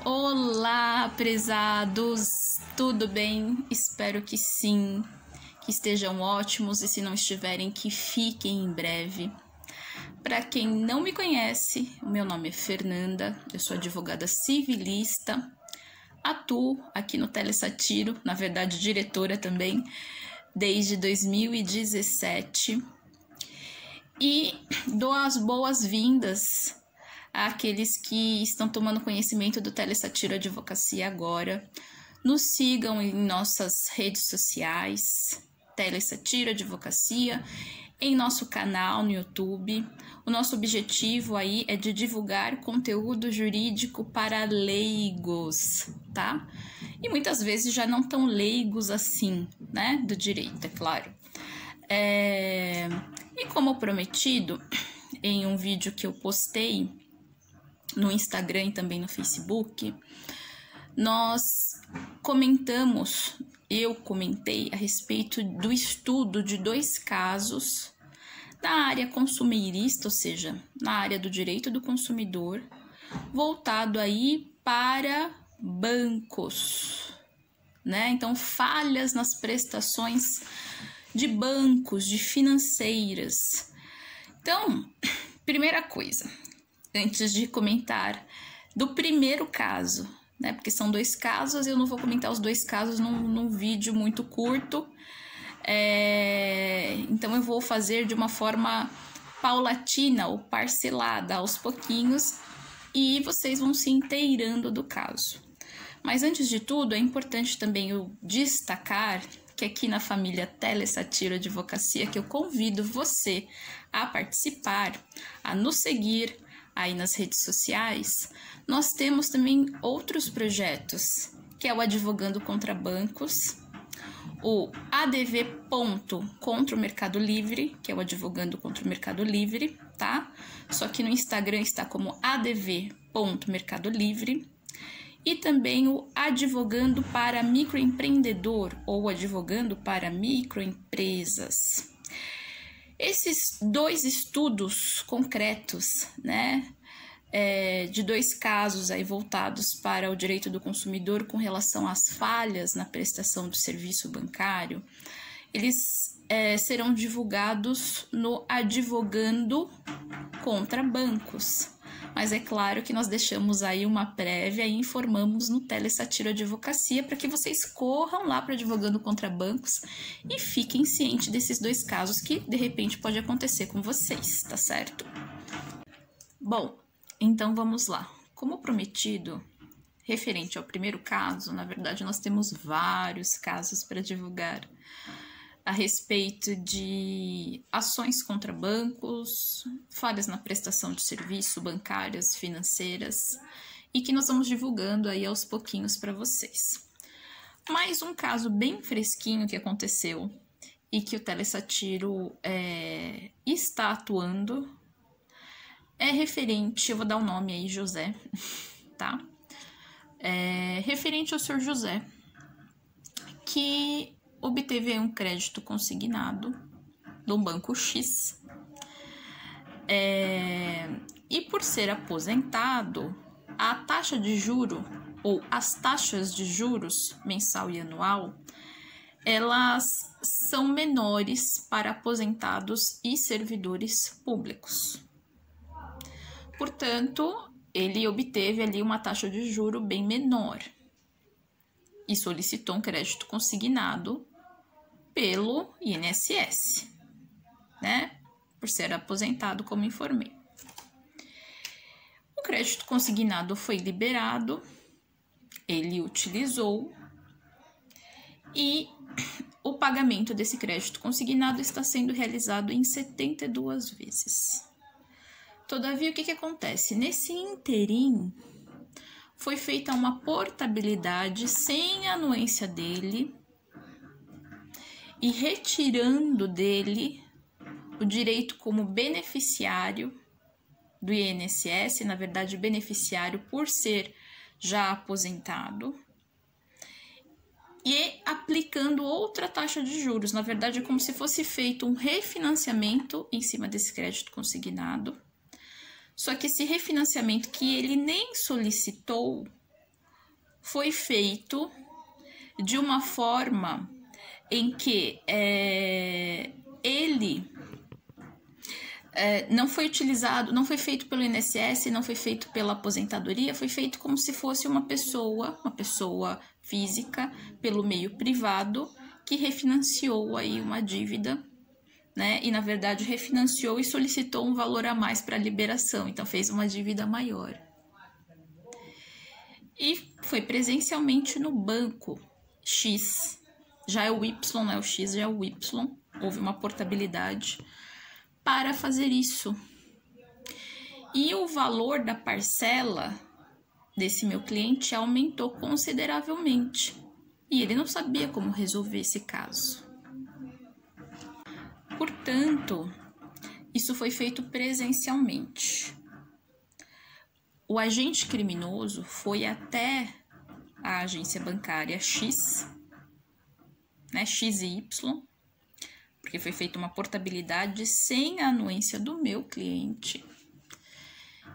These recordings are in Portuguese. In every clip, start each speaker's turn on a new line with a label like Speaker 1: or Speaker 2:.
Speaker 1: Olá, prezados! Tudo bem? Espero que sim, que estejam ótimos e se não estiverem, que fiquem em breve. Para quem não me conhece, o meu nome é Fernanda, eu sou advogada civilista, atuo aqui no Telesatiro, na verdade diretora também, desde 2017 e dou as boas-vindas àqueles que estão tomando conhecimento do Telesatiro Advocacia agora. Nos sigam em nossas redes sociais, Telesatiro Advocacia, em nosso canal no YouTube. O nosso objetivo aí é de divulgar conteúdo jurídico para leigos, tá? E muitas vezes já não tão leigos assim, né? Do direito, é claro. E como prometido, em um vídeo que eu postei no Instagram e também no Facebook, eu comentei a respeito do estudo de 2 casos da área consumerista, ou seja, na área do direito do consumidor, voltado aí para bancos, né? Então, falhas nas prestações de bancos, de financeiras. Então, primeira coisa, antes de comentar do primeiro caso, né? Porque são 2 casos, eu não vou comentar os 2 casos num vídeo muito curto. Então eu vou fazer de uma forma paulatina ou parcelada, aos pouquinhos, e vocês vão se inteirando do caso. Mas antes de tudo, é importante também eu destacar que aqui na família Telesatiro Advocacia, que eu convido você a participar, a nos seguir aí nas redes sociais, nós temos também outros projetos, que é o Advogando contra Bancos, o ADV contra o Mercado Livre, que é o Advogando contra o Mercado Livre, tá? Só que no Instagram está como adv.mercado livre. E também o Advogando para Microempreendedor ou Advogando para Microempresas. Esses 2 estudos concretos, né, de 2 casos aí voltados para o direito do consumidor com relação às falhas na prestação do serviço bancário, eles serão divulgados no Advogando contra Bancos. Mas é claro que nós deixamos aí uma prévia e informamos no Telesatiro Advocacia para que vocês corram lá para Advogando contra Bancos e fiquem cientes desses 2 casos que de repente pode acontecer com vocês, tá certo? Bom, então vamos lá. Como prometido, referente ao primeiro caso, na verdade nós temos vários casos para divulgar a respeito de ações contra bancos, falhas na prestação de serviço, bancárias, financeiras, e que nós vamos divulgando aí aos pouquinhos para vocês. Mais um caso bem fresquinho que aconteceu e que o Telesatiro está atuando é referente, eu vou dar o nome aí, José, tá? Referente ao senhor José, que obteve um crédito consignado do Banco X e por ser aposentado, a taxa de juro ou as taxas de juros mensal e anual, elas são menores para aposentados e servidores públicos. Portanto, ele obteve ali uma taxa de juro bem menor e solicitou um crédito consignado pelo INSS, né? Por ser aposentado, como informei. O crédito consignado foi liberado, ele utilizou e o pagamento desse crédito consignado está sendo realizado em 72 vezes. Todavia, o que acontece? Nesse interim, foi feita uma portabilidade sem a anuência dele e retirando dele o direito como beneficiário do INSS, na verdade beneficiário por ser já aposentado, e aplicando outra taxa de juros. Na verdade, é como se fosse feito um refinanciamento em cima desse crédito consignado. Só que esse refinanciamento que ele nem solicitou, foi feito de uma forma em que ele não foi utilizado, não foi feito pelo INSS, não foi feito pela aposentadoria, foi feito como se fosse uma pessoa física, pelo meio privado, que refinanciou aí uma dívida, né? E na verdade refinanciou e solicitou um valor a mais para a liberação, então fez uma dívida maior. E foi presencialmente no banco X, já é o Y, não é o X, já é o Y, houve uma portabilidade para fazer isso. E o valor da parcela desse meu cliente aumentou consideravelmente. E ele não sabia como resolver esse caso. Portanto, isso foi feito presencialmente. O agente criminoso foi até a agência bancária X, né, X e Y, porque foi feita uma portabilidade sem a anuência do meu cliente.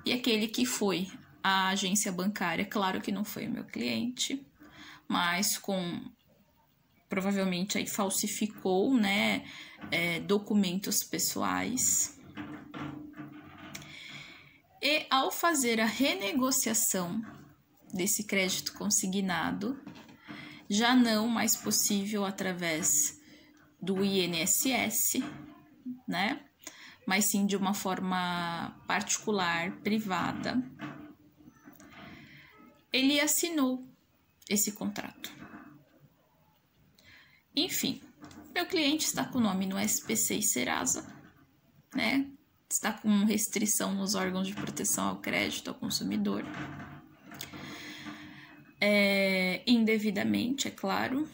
Speaker 1: E aquele que foi à agência bancária, claro que não foi o meu cliente, mas provavelmente aí falsificou, né, documentos pessoais. E ao fazer a renegociação desse crédito consignado, já não mais possível através do INSS, né? Mas sim de uma forma particular, privada. Ele assinou esse contrato. Enfim, meu cliente está com o nome no SPC e Serasa, né? Está com restrição nos órgãos de proteção ao crédito ao consumidor. Indevidamente, é claro,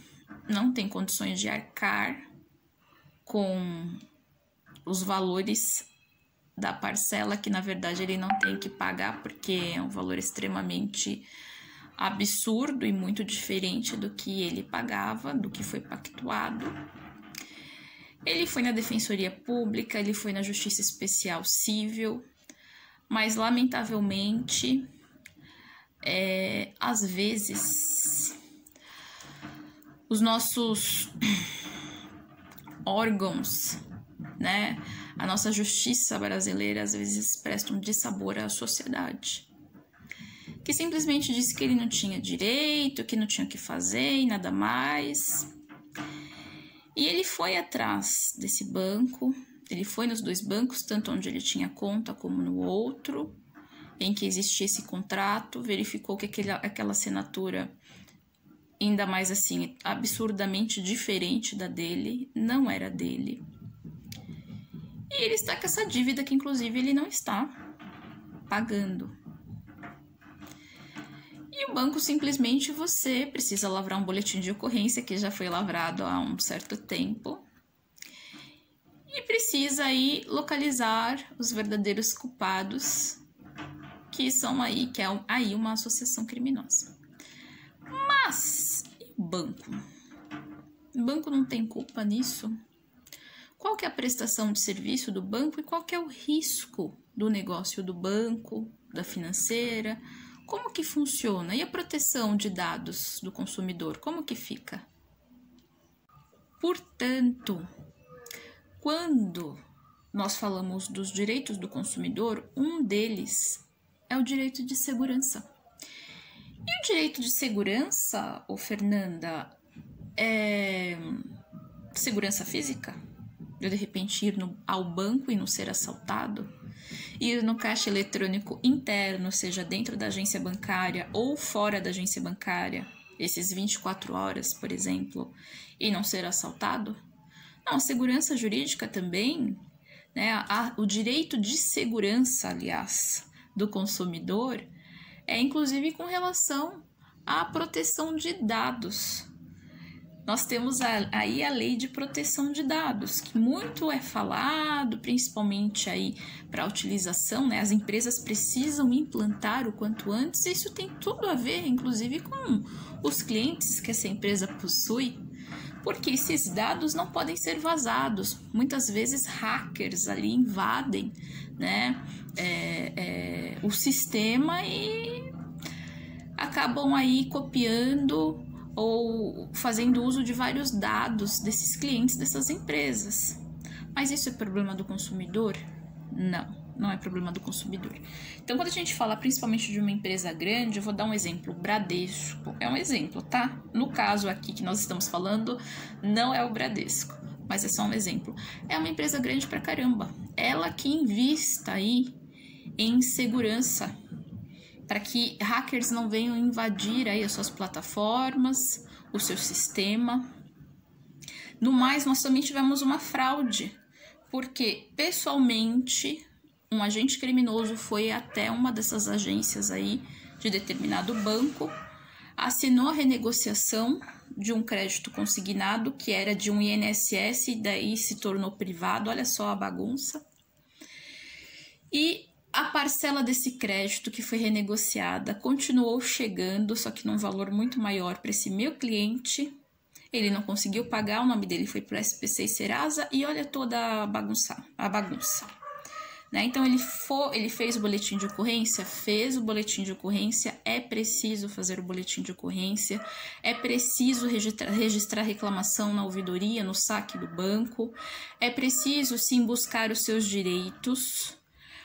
Speaker 1: não tem condições de arcar com os valores da parcela, que na verdade ele não tem que pagar, porque é um valor extremamente absurdo e muito diferente do que ele pagava, do que foi pactuado. Ele foi na Defensoria Pública, ele foi na Justiça Especial Civil, mas lamentavelmente, às vezes, os nossos órgãos, né, a nossa justiça brasileira, às vezes presta um dissabor à sociedade, que simplesmente disse que ele não tinha direito, que não tinha o que fazer e nada mais. E ele foi atrás desse banco, ele foi nos dois bancos, tanto onde ele tinha conta como no outro, em que existia esse contrato, verificou que aquela assinatura, ainda mais assim, absurdamente diferente da dele, não era dele. E ele está com essa dívida que, inclusive, ele não está pagando. E o banco simplesmente, você precisa lavrar um boletim de ocorrência, que já foi lavrado há um certo tempo, e precisa aí localizar os verdadeiros culpados, que são aí, que é aí uma associação criminosa. Mas, e o banco? O banco não tem culpa nisso? Qual que é a prestação de serviço do banco e qual que é o risco do negócio do banco, da financeira? Como que funciona? E a proteção de dados do consumidor, como que fica? Portanto, quando nós falamos dos direitos do consumidor, um deles é o direito de segurança. E o direito de segurança, Fernanda, é segurança física? Eu, de repente, ir ao banco e não ser assaltado? Ir no caixa eletrônico interno, seja dentro da agência bancária ou fora da agência bancária, esses 24 horas, por exemplo, e não ser assaltado? Não, a segurança jurídica também, né? O direito de segurança, aliás, do consumidor é inclusive com relação à proteção de dados. Nós temos aí a lei de proteção de dados, que muito é falado, principalmente aí para a utilização, né? As empresas precisam implantar o quanto antes, e isso tem tudo a ver, inclusive, com os clientes que essa empresa possui, porque esses dados não podem ser vazados. Muitas vezes hackers ali invadem, né, o sistema e acabam aí copiando ou fazendo uso de vários dados desses clientes dessas empresas. Mas isso é problema do consumidor? Não é problema do consumidor. Então, quando a gente fala principalmente de uma empresa grande, eu vou dar um exemplo. Bradesco é um exemplo, tá? No caso aqui que nós estamos falando, não é o Bradesco, mas é só um exemplo. É uma empresa grande pra caramba. Ela que invista aí em segurança, para que hackers não venham invadir aí as suas plataformas, o seu sistema. No mais, nós também tivemos uma fraude, porque pessoalmente um agente criminoso foi até uma dessas agências aí de determinado banco, assinou a renegociação de um crédito consignado que era de um INSS e daí se tornou privado. Olha só a bagunça. E a parcela desse crédito que foi renegociada continuou chegando, só que num valor muito maior para esse meu cliente. Ele não conseguiu pagar, o nome dele foi para o SPC e Serasa e olha toda a bagunça. Né? Então, ele fez o boletim de ocorrência? Fez o boletim de ocorrência. É preciso fazer o boletim de ocorrência. É preciso registrar reclamação na ouvidoria, no saque do banco. É preciso, sim, buscar os seus direitos.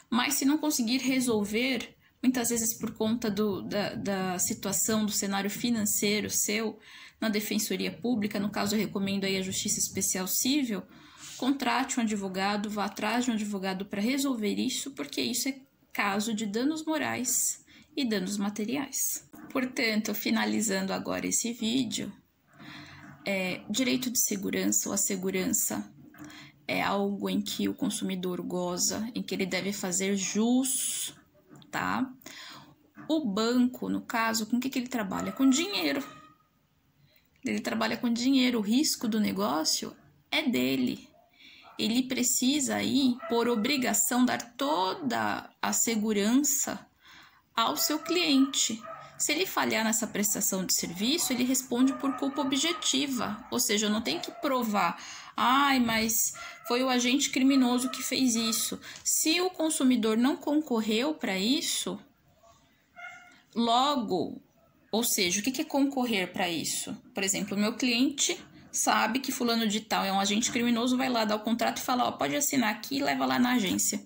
Speaker 1: Mas se não conseguir resolver, muitas vezes por conta da situação, do cenário financeiro seu, na Defensoria Pública, no caso eu recomendo aí a Justiça Especial Cível, contrate um advogado, vá atrás de um advogado para resolver isso, porque isso é caso de danos morais e danos materiais. Portanto, finalizando agora esse vídeo, direito de segurança ou a segurança é algo em que o consumidor goza, em que ele deve fazer jus, tá? O banco, no caso, com o que ele trabalha? Com dinheiro. Ele trabalha com dinheiro, o risco do negócio é dele. Ele precisa aí, por obrigação, dar toda a segurança ao seu cliente. Se ele falhar nessa prestação de serviço, ele responde por culpa objetiva, ou seja, não tem que provar, mas foi o agente criminoso que fez isso. Se o consumidor não concorreu para isso, logo, ou seja, o que é concorrer para isso? Por exemplo, o meu cliente sabe que fulano de tal é um agente criminoso, vai lá dar o contrato e fala, pode assinar aqui e leva lá na agência.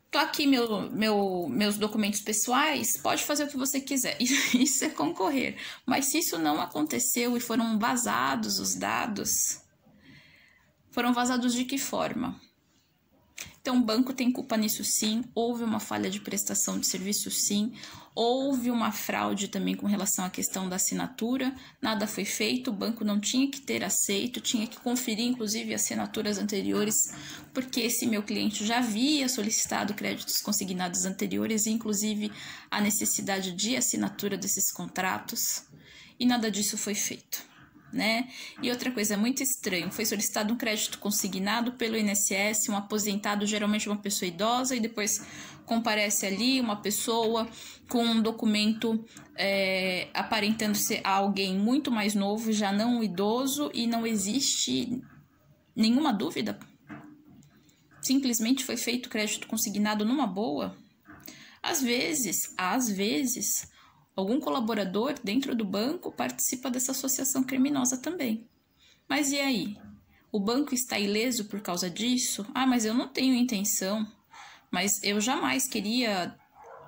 Speaker 1: Tô aqui meus documentos pessoais, pode fazer o que você quiser. Isso é concorrer. Mas se isso não aconteceu e foram vazados os dados, foram vazados de que forma? Então, o banco tem culpa nisso sim, houve uma falha de prestação de serviço sim, houve uma fraude também com relação à questão da assinatura, nada foi feito, o banco não tinha que ter aceito, tinha que conferir inclusive assinaturas anteriores, porque esse meu cliente já havia solicitado créditos consignados anteriores, inclusive a necessidade de assinatura desses contratos, e nada disso foi feito. Né? E outra coisa muito estranha, foi solicitado um crédito consignado pelo INSS, um aposentado, geralmente uma pessoa idosa, e depois comparece ali uma pessoa com um documento aparentando ser alguém muito mais novo, já não um idoso, e não existe nenhuma dúvida. Simplesmente foi feito crédito consignado numa boa. Às vezes, algum colaborador dentro do banco participa dessa associação criminosa também. Mas e aí? O banco está ileso por causa disso? Mas eu não tenho intenção. Mas eu jamais queria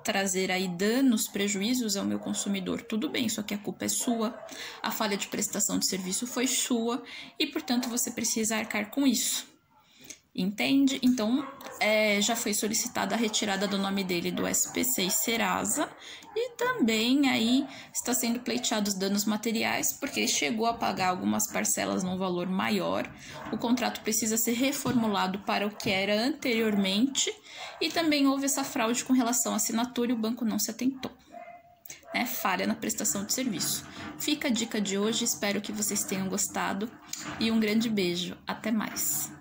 Speaker 1: trazer aí danos, prejuízos ao meu consumidor. Tudo bem, só que a culpa é sua. A falha de prestação de serviço foi sua e, portanto, você precisa arcar com isso. Entende? Então, já foi solicitada a retirada do nome dele do SPC e Serasa e também aí está sendo pleiteados danos materiais porque ele chegou a pagar algumas parcelas num valor maior. O contrato precisa ser reformulado para o que era anteriormente e também houve essa fraude com relação à assinatura e o banco não se atentou. Falha na prestação de serviço. Fica a dica de hoje, espero que vocês tenham gostado e um grande beijo. Até mais!